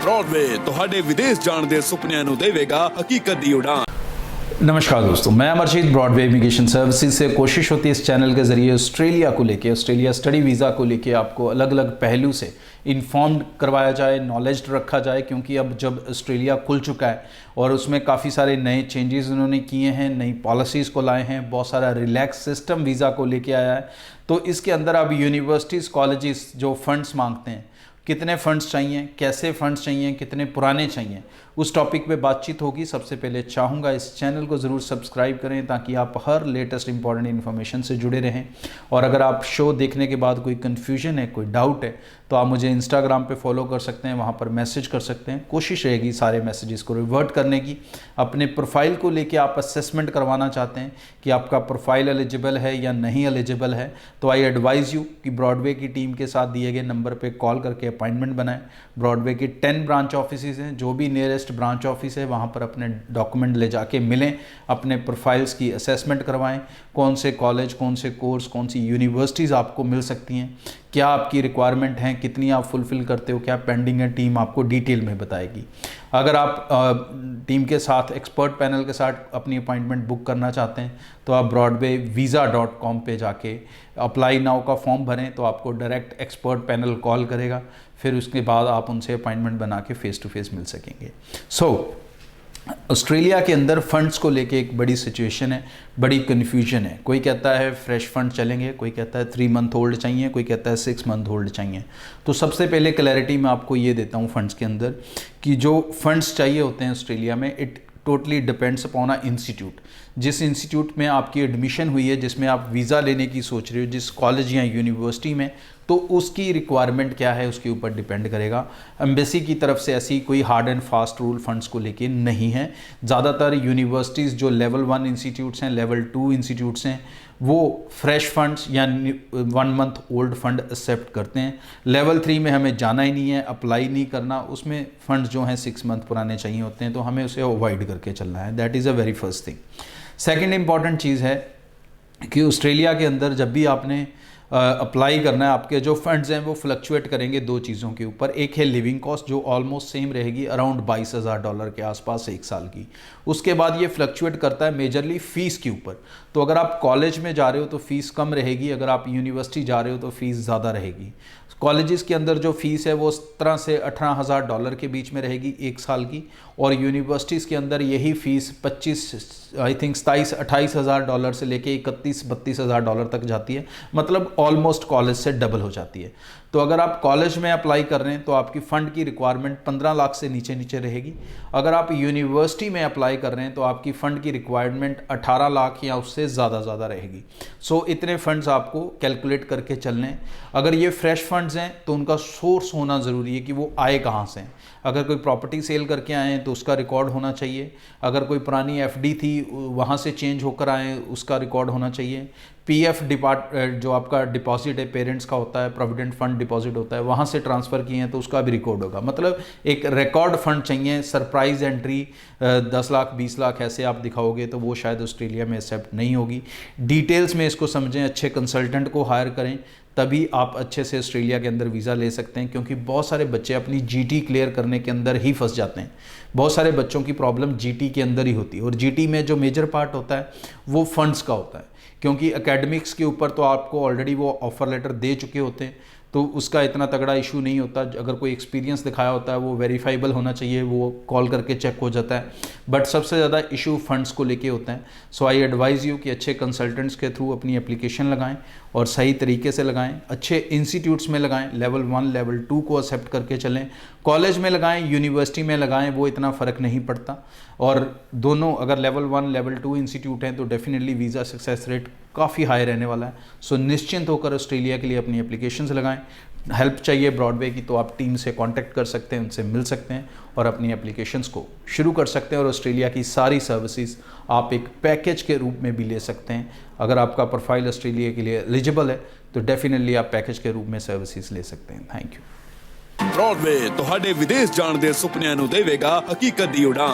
Broadway ਤੁਹਾਡੇ ਵਿਦੇਸ਼ ਜਾਣ ਦੇ ਸੁਪਨਿਆਂ ਨੂੰ ਦੇਵੇਗਾ ਹਕੀਕਤ ਦੀ ਉਡਾਨ। नमस्कार दोस्तों, मैं अमरजीत ब्रॉडवे इमिग्रेशन सर्विसेज से कोशिश होती है इस चैनल के ज़रिए ऑस्ट्रेलिया को लेके, ऑस्ट्रेलिया स्टडी वीज़ा को लेके आपको अलग अलग पहलू से इन्फॉर्म्ड करवाया जाए, नॉलेज रखा जाए, क्योंकि अब जब ऑस्ट्रेलिया खुल चुका है और उसमें काफ़ी सारे नए चेंजेस उन्होंने किए हैं, नई पॉलिसीज़ को लाए हैं, बहुत सारा रिलैक्स सिस्टम वीज़ा को लेके आया है। तो इसके अंदर अब यूनिवर्सिटीज़ कॉलेजेस जो फ़ंड्स मांगते हैं, कितने फ़ंड्स चाहिए, कैसे फ़ंड्स चाहिए, कितने पुराने चाहिए, उस टॉपिक पे बातचीत होगी। सबसे पहले चाहूँगा इस चैनल को ज़रूर सब्सक्राइब करें ताकि आप हर लेटेस्ट इंपॉर्टेंट इन्फॉर्मेशन से जुड़े रहें। और अगर आप शो देखने के बाद कोई कन्फ्यूजन है, कोई डाउट है, तो आप मुझे इंस्टाग्राम पे फॉलो कर सकते हैं, वहाँ पर मैसेज कर सकते हैं। कोशिश रहेगी सारे मैसेजेस को रिवर्ट करने की। अपने प्रोफाइल को लेके आप असेसमेंट करवाना चाहते हैं कि आपका प्रोफाइल एलिजिबल है या नहीं एलिजिबल है, तो आई एडवाइज़ यू कि ब्रॉडवे की टीम के साथ दिए गए नंबर पर कॉल करके अपॉइंटमेंट बनाएं। ब्रॉडवे की 10 ब्रांच ऑफिसेज हैं, जो भी नियरेस्ट ब्रांच ऑफिस है वहाँ पर अपने डॉक्यूमेंट ले जाके मिलें, अपने प्रोफाइल्स की असेसमेंट करवाएं, कौन से कॉलेज, कौन से कोर्स, कौन सी यूनिवर्सिटीज़ आपको मिल सकती हैं, क्या आपकी रिक्वायरमेंट हैं, कितनी आप फुलफ़िल करते हो, क्या पेंडिंग है, टीम आपको डिटेल में बताएगी। अगर आप टीम के साथ, एक्सपर्ट पैनल के साथ अपनी अपॉइंटमेंट बुक करना चाहते हैं तो आप broadwayvisa.com पे जाके अप्लाई नाउ का फॉर्म भरें, तो आपको डायरेक्ट एक्सपर्ट पैनल कॉल करेगा, फिर उसके बाद आप उनसे अपॉइंटमेंट बना के फ़ेस टू फेस मिल सकेंगे। ऑस्ट्रेलिया के अंदर फ़ंड्स को लेके एक बड़ी सिचुएशन है, बड़ी कन्फ्यूजन है। कोई कहता है फ्रेश फंड चलेंगे, कोई कहता है 3 मंथ होल्ड चाहिए, कोई कहता है 6 मंथ होल्ड चाहिए। तो सबसे पहले क्लैरिटी मैं आपको ये देता हूँ फंड्स के अंदर कि जो फंड्स चाहिए होते हैं ऑस्ट्रेलिया में, it totally depends upon a institute. जिस इंस्टीट्यूट में आपकी एडमिशन हुई है, जिसमें आप वीज़ा लेने की सोच रहे हो, जिस कॉलेज या यूनिवर्सिटी में, तो उसकी रिक्वायरमेंट क्या है उसके ऊपर डिपेंड करेगा। एम्बेसी की तरफ से ऐसी कोई hard and fast rule funds को लेके नहीं है। ज़्यादातर यूनिवर्सिटीज़ जो लेवल 1 इंस्टीट्यूट्स हैं, लेवल 2 इंस्टीट्यूट्स हैं, वो फ्रेश फंड्स या 1 मंथ ओल्ड फंड एक्सेप्ट करते हैं। लेवल 3 में हमें जाना ही नहीं है, अप्लाई नहीं करना, उसमें फ़ंड्स जो हैं 6 मंथ पुराने चाहिए होते हैं, तो हमें उसे अवॉइड करके चलना है। That is a very first thing. Second important चीज़ है कि ऑस्ट्रेलिया के अंदर जब भी आपने अप्लाई करना है, आपके जो फंड्स हैं वो फ्लक्चुएट करेंगे 2 चीज़ों के ऊपर। एक है लिविंग कॉस्ट, जो ऑलमोस्ट सेम रहेगी, अराउंड $22,000 के आसपास 1 साल की। उसके बाद ये फ्लक्चुएट करता है मेजरली फ़ीस के ऊपर। तो अगर आप कॉलेज में जा रहे हो तो फ़ीस कम रहेगी, अगर आप यूनिवर्सिटी जा रहे हो तो फ़ीस ज़्यादा रहेगी। कॉलेजेस के अंदर जो फ़ीस है वो 17 से $18,000 के बीच में रहेगी 1 साल की, और यूनिवर्सिटीज़ के अंदर यही फ़ीस 27-28,000 से लेके 31-32,000 तक जाती है। मतलब ऑलमोस्ट कॉलेज से डबल हो जाती है। तो अगर आप कॉलेज में अप्लाई कर रहे हैं तो आपकी फ़ंड की रिक्वायरमेंट 15 लाख से नीचे नीचे रहेगी। अगर आप यूनिवर्सिटी में अप्लाई कर रहे हैं तो आपकी फ़ंड की रिक्वायरमेंट 18 लाख या उससे ज़्यादा रहेगी। सो इतने फ़ंड्स आपको कैलकुलेट करके चलने हैं। अगर ये फ्रेश फंड्स हैं तो उनका सोर्स होना ज़रूरी है कि वो आए कहाँ से हैं। अगर कोई प्रॉपर्टी सेल करके आए हैं तो उसका रिकॉर्ड होना चाहिए। अगर कोई पुरानी एफडी थी वहाँ से चेंज होकर आए, उसका रिकॉर्ड होना चाहिए। पीएफ जो आपका डिपॉजिट है, पेरेंट्स का होता है, प्रोविडेंट फंड डिपॉजिट होता है, वहाँ से ट्रांसफ़र किए हैं तो उसका भी रिकॉर्ड होगा। मतलब एक रिकॉर्ड फंड चाहिए। सरप्राइज एंट्री 10 लाख 20 लाख ऐसे आप दिखाओगे तो वो शायद ऑस्ट्रेलिया में एक्सेप्ट नहीं होगी। डिटेल्स में इसको समझें, अच्छे कंसल्टेंट को हायर करें, तभी आप अच्छे से ऑस्ट्रेलिया के अंदर वीज़ा ले सकते हैं। क्योंकि बहुत सारे बच्चे अपनी जीटी क्लियर करने के अंदर ही फंस जाते हैं। बहुत सारे बच्चों की प्रॉब्लम जीटी के अंदर ही होती है, और जीटी में जो मेजर पार्ट होता है वो फंड्स का होता है। क्योंकि एकेडमिक्स के ऊपर तो आपको ऑलरेडी वो ऑफ़र लेटर दे चुके होते हैं, तो उसका इतना तगड़ा इशू नहीं होता। अगर कोई एक्सपीरियंस दिखाया होता है वो वेरीफाइबल होना चाहिए, वो कॉल करके चेक हो जाता है। बट सबसे ज़्यादा इशू फंड्स को लेके होता है। सो आई एडवाइज़ यू कि अच्छे कंसल्टेंट्स के थ्रू अपनी एप्लीकेशन लगाएं और सही तरीके से लगाएं। अच्छे इंस्टीट्यूट्स में लगाएं, लेवल 1 लेवल 2 को एक्सेप्ट करके चलें। कॉलेज में लगाएं, यूनिवर्सिटी में लगाएं, वो इतना फ़र्क नहीं पड़ता। और दोनों अगर लेवल 1 लेवल 2 इंस्टीट्यूट हैं तो डेफिनेटली वीज़ा सक्सेस रेट काफ़ी हाई रहने वाला है। सो निश्चिंत होकर ऑस्ट्रेलिया के लिए अपनी एप्लीकेशंस लगाएं। हेल्प चाहिए ब्रॉडवे की तो आप टीम से कांटेक्ट कर सकते हैं, उनसे मिल सकते हैं और अपनी एप्लीकेशंस को शुरू कर सकते हैं। और ऑस्ट्रेलिया की सारी सर्विसेज आप एक पैकेज के रूप में भी ले सकते हैं। अगर आपका प्रोफाइल ऑस्ट्रेलिया के लिए एलिजिबल है तो डेफिनेटली आप पैकेज के रूप में सर्विसेज ले सकते हैं। Thank you. ब्रॉडवे ਤੁਹਾਡੇ ਵਿਦੇਸ਼ ਜਾਣ ਦੇ ਸੁਪਨਿਆਂ ਨੂੰ ਦੇਵੇਗਾ ਹਕੀਕਤ ਦੀ ਉਡਾਨ।